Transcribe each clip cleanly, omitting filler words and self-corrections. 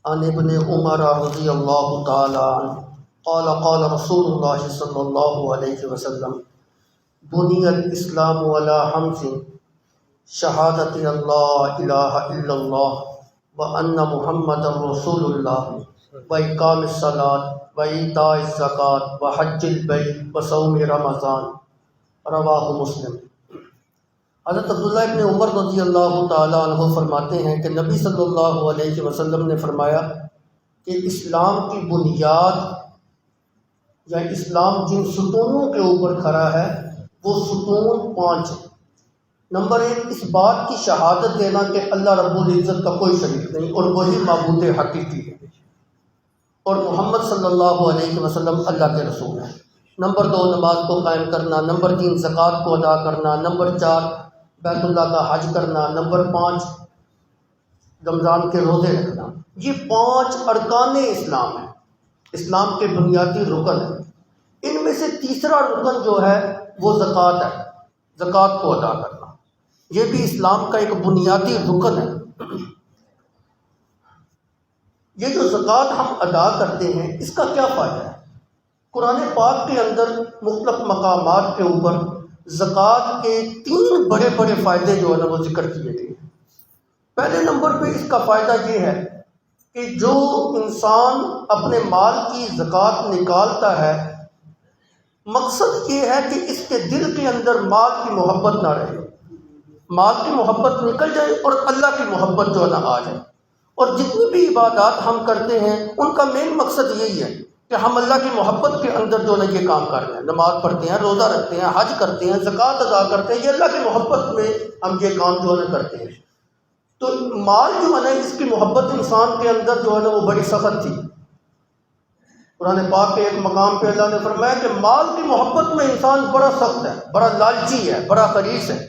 عن ابن عمر رضی اللہ تعالی عنہ قال قال رسول اللہ صلی اللہ علیہ وسلم بنی الاسلام علی خمس شہادت اللہ الہ الا اللہ وان محمد رسول اللہ واقام الصلاۃ وایتاء الزکوٰۃ وحج البیت وصوم رمضان رواہ مسلم۔ حضرت عبداللہ ابن عمر رضی اللہ تعالیٰ عنہ فرماتے ہیں کہ نبی صلی اللہ علیہ وسلم نے فرمایا کہ اسلام کی بنیاد یا اسلام جن ستونوں کے اوپر کھڑا ہے وہ ستون 5 ہیں۔ نمبر 1، اس بات کی شہادت دینا کہ اللہ رب العزت کا کوئی شریک نہیں اور وہی معبود حقیقی ہے، اور محمد صلی اللہ علیہ وسلم اللہ کے رسول ہیں۔ نمبر 2، نماز کو قائم کرنا۔ نمبر 3، زکوٰۃ کو ادا کرنا۔ نمبر 4، بیت اللہ کا حج کرنا۔ نمبر 5، رمضان کے روزے رکھنا۔ یہ 5 ارکان اسلام ہیں، اسلام کے بنیادی رکن ہیں۔ ان میں سے تیسرا رکن جو ہے وہ زکوٰۃ ہے، زکوٰۃ کو ادا کرنا۔ یہ بھی اسلام کا ایک بنیادی رکن ہے۔ یہ جو زکوٰۃ ہم ادا کرتے ہیں اس کا کیا فائدہ ہے؟ قرآن پاک کے اندر مختلف مقامات کے اوپر زکوٰۃ کے 3 بڑے بڑے فائدے جو ہے نا وہ ذکر کیے گئے ہیں۔ پہلے نمبر پہ اس کا فائدہ یہ ہے کہ جو انسان اپنے مال کی زکوٰۃ نکالتا ہے، مقصد یہ ہے کہ اس کے دل کے اندر مال کی محبت نہ رہے، مال کی محبت نکل جائے اور اللہ کی محبت جو ہے نا آ جائے۔ اور جتنی بھی عبادات ہم کرتے ہیں ان کا مین مقصد یہی ہے کہ ہم اللہ کی محبت کے اندر جو ہے یہ کام کر رہے ہیں، نماز پڑھتے ہیں، روزہ رکھتے ہیں، حج کرتے ہیں، زکوٰۃ ادا کرتے ہیں، یہ اللہ کی محبت میں ہم یہ کام جو ہے کرتے ہیں۔ تو مال جو ہے نا اس کی محبت انسان کے اندر جو ہے نا وہ بڑی سخت تھی۔ قرآن پاک کے ایک مقام پہ اللہ نے فرمایا کہ مال کی محبت میں انسان بڑا سخت ہے، بڑا لالچی ہے، بڑا خریص ہے۔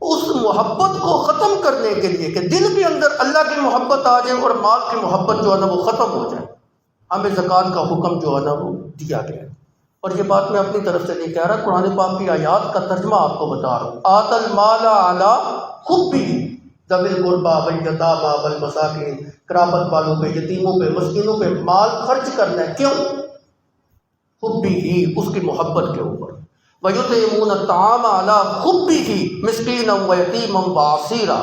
اس محبت کو ختم کرنے کے لیے کہ دل کے اندر اللہ کی محبت آ جائے اور مال کی محبت جو ہے نا وہ ختم ہو جائے، ہمیں زکوٰۃ کا حکم جو ہے نا وہ دیا گیا ہے۔ اور یہ بات میں اپنی طرف سے نہیں کہہ رہا، قرآن پاک کی آیات کا ترجمہ آپ کو بتا رہا ہوں۔ آت المال علی حبہ ذوی القربی والیتامی والمساکین، قرابت والوں پہ، یتیموں پہ، مسکینوں پہ مال خرچ کرنا ہے۔ کیوں؟ حبہ، اس کی محبت کے اوپر۔ وَيُطْعِمُونَ الطَّعَامَ عَلَىٰ حُبِّهِ مِسْكِينًا وَيَتِيمًا وَأَسِيرًا۔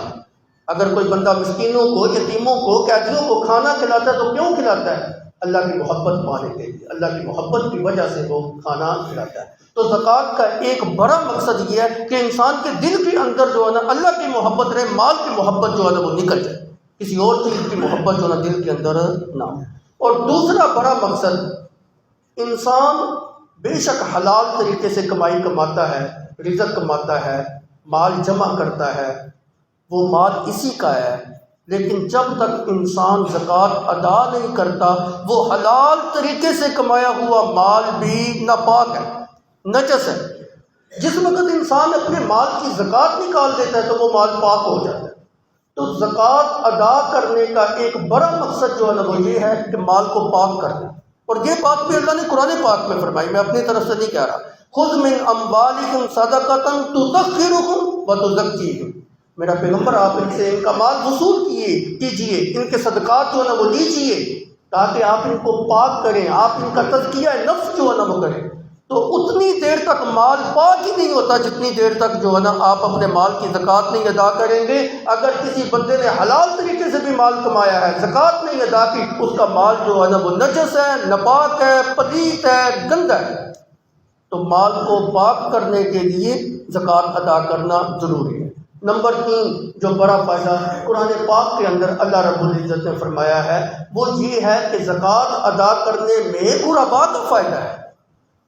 اگر کوئی بندہ مسکینوں کو، یتیموں کو، قیدیوں کو کھانا کھلاتا ہے تو کیوں کھلاتا ہے؟ اللہ کی محبت پانے کے لیے، اللہ کی محبت کی وجہ سے وہ کھانا کھلاتا ہے۔ تو زکوٰۃ کا ایک بڑا مقصد یہ ہے کہ انسان کے دل کے اندر جو ہے نا اللہ کی محبت رہے، مال کی محبت جو ہے نا وہ نکل جائے، کسی اور چیز کی محبت جو ہے نا دل کے اندر نہ ہو۔ اور دوسرا بڑا مقصد، انسان بے شک حلال طریقے سے کمائی کماتا ہے، رزق کماتا ہے، مال جمع کرتا ہے، وہ مال اسی کا ہے، لیکن جب تک انسان زکوٰۃ ادا نہیں کرتا وہ حلال طریقے سے کمایا ہوا مال بھی ناپاک ہے، نجس ہے۔ جس وقت انسان اپنے مال کی زکوٰۃ نکال دیتا ہے تو وہ مال پاک ہو جاتا ہے۔ تو زکوٰۃ ادا کرنے کا ایک بڑا مقصد جو ہے نا وہ یہ ہے کہ مال کو پاک کرنا۔ اور یہ بات بھی اللہ نے قرآن پاک میں فرمائی، میں اپنی طرف سے نہیں کہہ رہا۔ خذ من اموالکم صدقۃ تطہرھم وتزکیھم، میرا پیغمبر آپ ان سے ان کا مال وصول کیجئے، ان کے صدقات جو ہے نا وہ لیجئے تاکہ آپ ان کو پاک کریں، آپ ان کا تزکیہ نفس جو ہے نا وہ کریں۔ تو اتنی دیر تک مال پاک ہی نہیں ہوتا جتنی دیر تک جو ہے نا آپ اپنے مال کی زکوٰۃ نہیں ادا کریں گے۔ اگر کسی بندے نے حلال طریقے سے بھی مال کمایا ہے، زکوٰۃ نہیں ادا کی، اس کا مال جو ہے نا وہ نجس ہے، ناپاک ہے، پلیت ہے، گندا ہے۔ تو مال کو پاک کرنے کے لیے زکوٰۃ ادا کرنا ضروری ہے۔ نمبر 3 جو بڑا فائدہ قرآن پاک کے اندر اللہ رب العزت نے فرمایا ہے وہ یہ ہے کہ زکوٰۃ ادا کرنے میں غرباء کا فائدہ ہے،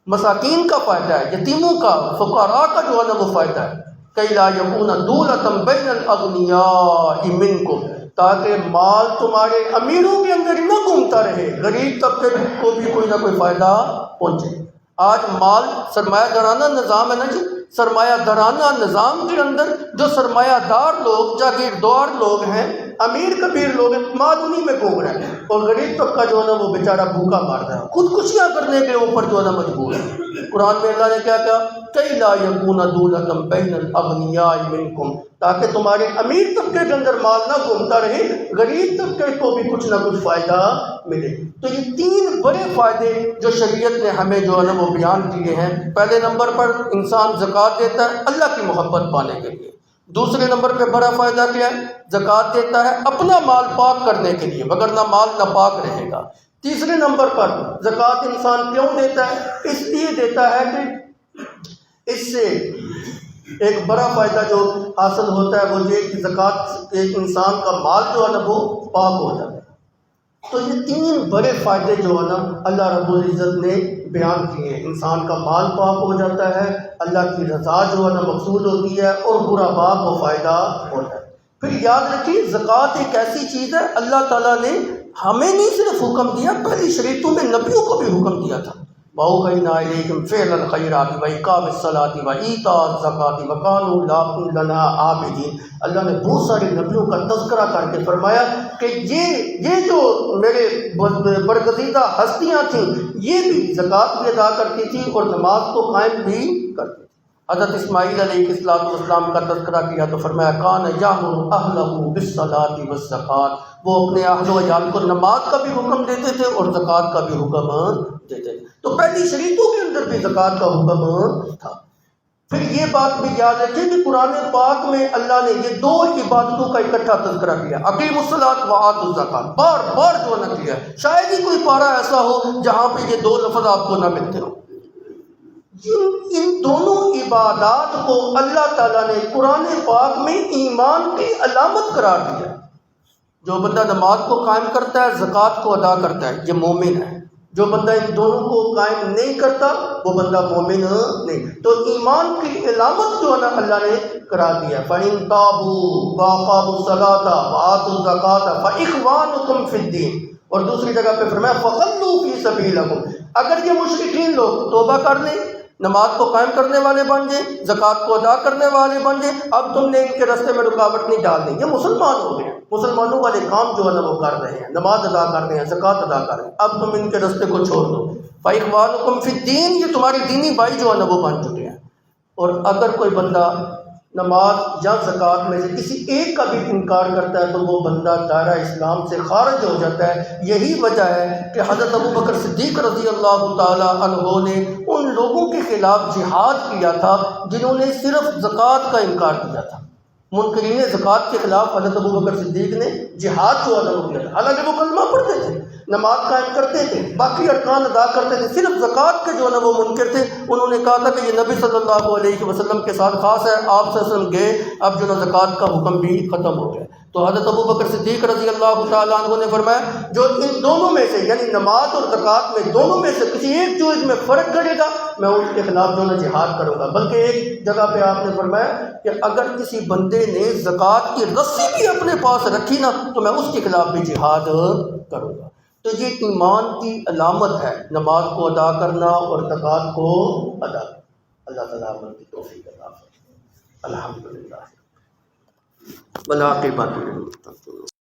مساکین کا فائدہ ہے، یتیموں کا، فقراء کا جو ہے نا وہ فائدہ ہے۔ کَيْ لَا يَكُونَ دُولَةً بَيْنَ الْأَغْنِيَاءِ مِنْكُمْ، تاکہ مال تمہارے امیروں کے اندر ہی نہ گھومتا رہے، غریب طبقے کو بھی کوئی نہ کوئی فائدہ پہنچے۔ آج مال سرمایہ دارانہ نظام ہے نا جی، سرمایہ دارانہ نظام کے اندر جو سرمایہ دار لوگ، جاگیردار لوگ ہیں، امیر کبیر لوگ مال انہی میں گھوم رہے ہیں، اور غریب طبقہ جو ہے نا وہ بیچارہ بھوکا مار رہا ہے، خودکشیاں کرنے کے اوپر جو ہے نا مجبور ہے۔ قرآن میں اللہ نے کیا کہا، کئی لا یکون دولۃ بین الاغنیاء منکم، تاکہ تمہارے امیر طبقے کے اندر مال نہ گھومتا رہے، غریب طبقے کو بھی کچھ نہ کچھ فائدہ ملے۔ تو یہ تین بڑے فائدے جو شریعت نے ہمیں جو ہے نا وہ بیان کیے ہیں۔ پہلے نمبر پر انسان زکوٰۃ دیتا ہے اللہ کی محبت پانے کے لیے۔ دوسرے نمبر پہ بڑا فائدہ کیا ہے، زکوٰۃ دیتا ہے اپنا مال پاک کرنے کے لیے، وگرنہ مال ناپاک رہے گا۔ تیسرے نمبر پر زکوٰۃ انسان کیوں دیتا ہے، اس لیے دیتا ہے کہ اس سے ایک بڑا فائدہ جو حاصل ہوتا ہے وہ یہ کہ زکوٰۃ ایک انسان کا مال جو ہے نا وہ پاک ہو جاتا ہے۔ تو یہ تین بڑے فائدے جو ہے نا اللہ رب العزت نے بیان کیے ہیں۔ انسان کا مال پاک ہو جاتا ہے، اللہ کی رضا جو ہے نا مقصود ہوتی ہے، اور برا باپ کو فائدہ ہوتا ہے۔ پھر یاد رکھیے زکوٰۃ ایک ایسی چیز ہے، اللہ تعالیٰ نے ہمیں نہیں صرف حکم دیا، پہلی شریعتوں میں نبیوں کو بھی حکم دیا تھا۔ وَأَوْحَيْنَا إِلَيْكُمْ فِعْلَ الْخَيْرَاتِ وَإِقَامِ الصَّلَاةِ وَإِيتَاءِ الزَّكَاةِ وَكَانُوا لَنَا عَابِدِينَ۔ اللہ نے بہت سارے نبیوں کا تذکرہ کر کے فرمایا کہ یہ جو میرے برگزیدہ ہستیاں تھیں یہ بھی زکوٰۃ بھی ادا کرتی تھی اور نماز کو قائم بھی کرتی تھی۔ حضرت اسماعیل علیہ السلام کا تذکرہ کیا تو فرمایا کان یامر اہلہ بالصلاۃ والزکوٰۃ، وہ اپنے اہل و عیال کو نماز کا بھی حکم دیتے تھے اور زکوٰۃ کا بھی حکم دیتے تھے۔ تو پہلی شریعتوں کے اندر بھی زکوٰۃ کا حکم تھا۔ پھر یہ بات بھی یاد رکھیں کہ قرآن پاک میں اللہ نے یہ دو عبادتوں کا اکٹھا تذکرہ کیا، اقیموا الصلاۃ وآتوا الزکوٰۃ، بار بار جو نہ کیا، شاید ہی کوئی پارہ ایسا ہو جہاں پہ یہ دو لفظ آپ کو نہ ملتے ہوں۔ ان دونوں عبادات کو اللہ تعالیٰ نے قرآن پاک میں ایمان کی علامت قرار دیا۔ جو بندہ نماز کو قائم کرتا ہے، زکوٰۃ کو ادا کرتا ہے، یہ مومن ہے۔ جو بندہ ان دونوں کو قائم نہیں کرتا وہ بندہ مومن نہیں۔ تو ایمان کی علامت جو ہے نا اللہ نے قرار دیا، فَإِن تَابُوا وَأَقَامُوا الصَّلَاةَ وَآتُوا الزَّكَاةَ فَإِخْوَانُكُمْ فِي الدِّينِ، اور دوسری جگہ پہ فرمایا فَخَلُّوا فِي سَبِيلِكُمْ۔ اگر یہ مشرکین لوگ توبہ کر لیں، نماز کو قائم کرنے والے بن جائیں، زکوٰۃ کو ادا کرنے والے بن جائیں، اب تم نے ان کے راستے میں رکاوٹ نہیں ڈالنی، یہ مسلمان ہو گئے، مسلمانوں والے کام جو ہے نا وہ کر رہے ہیں، نماز ادا کر رہے ہیں، زکوٰۃ ادا کر رہے ہیں، اب تم ان کے راستے کو چھوڑ دو۔ فَإِخْوَانُكُمْ فِي الدِّينِ، یہ تمہاری دینی بھائی جو ہے نا وہ بن چکے ہیں۔ اور اگر کوئی بندہ نماز یا زکوٰۃ میں سے کسی ایک کا بھی انکار کرتا ہے تو وہ بندہ دائرہ اسلام سے خارج ہو جاتا ہے۔ یہی وجہ ہے کہ حضرت ابوبکر صدیق رضی اللہ تعالی عنہ نے ان لوگوں کے خلاف جہاد کیا تھا جنہوں نے صرف زکوٰۃ کا انکار کیا تھا۔ منکرین زکوٰۃ کے خلاف حضرت ابوبکر صدیق نے جہاد جو ادا کیا تھا، حالانکہ وہ کلمہ پڑھتے تھے، نماز قائم کرتے تھے، باقی ارکان ادا کرتے تھے، صرف زکوٰۃ کے جو ہے نا وہ منکر تھے۔ انہوں نے کہا تھا کہ یہ نبی صلی اللہ علیہ وسلم کے ساتھ خاص ہے، آپ صلی اللہ علیہ وسلم گئے، اب جو ہے نا زکوٰۃ کا حکم بھی ختم ہو گیا۔ تو حضرت ابوبکر صدیق رضی اللہ تعالیٰ عنہ نے فرمایا جو ان دونوں میں سے یعنی نماز اور زکوٰۃ میں دونوں میں سے کسی ایک چیز میں فرق کرے گا میں اس کے خلاف جو ہے نا جہاد کروں گا۔ بلکہ ایک جگہ پہ آپ نے فرمایا کہ اگر کسی بندے نے زکوٰۃ کی رسی بھی اپنے پاس رکھی نا تو میں اس کے خلاف بھی جہاد کروں گا۔ تو یہ ایمان کی علامت ہے، نماز کو ادا کرنا اور زکوٰۃ کو ادا کرنا۔ اللہ تعالیٰ عمل کی توفیق عطا فرمائے۔ الحمدللہ والعاقبۃ للمتقین۔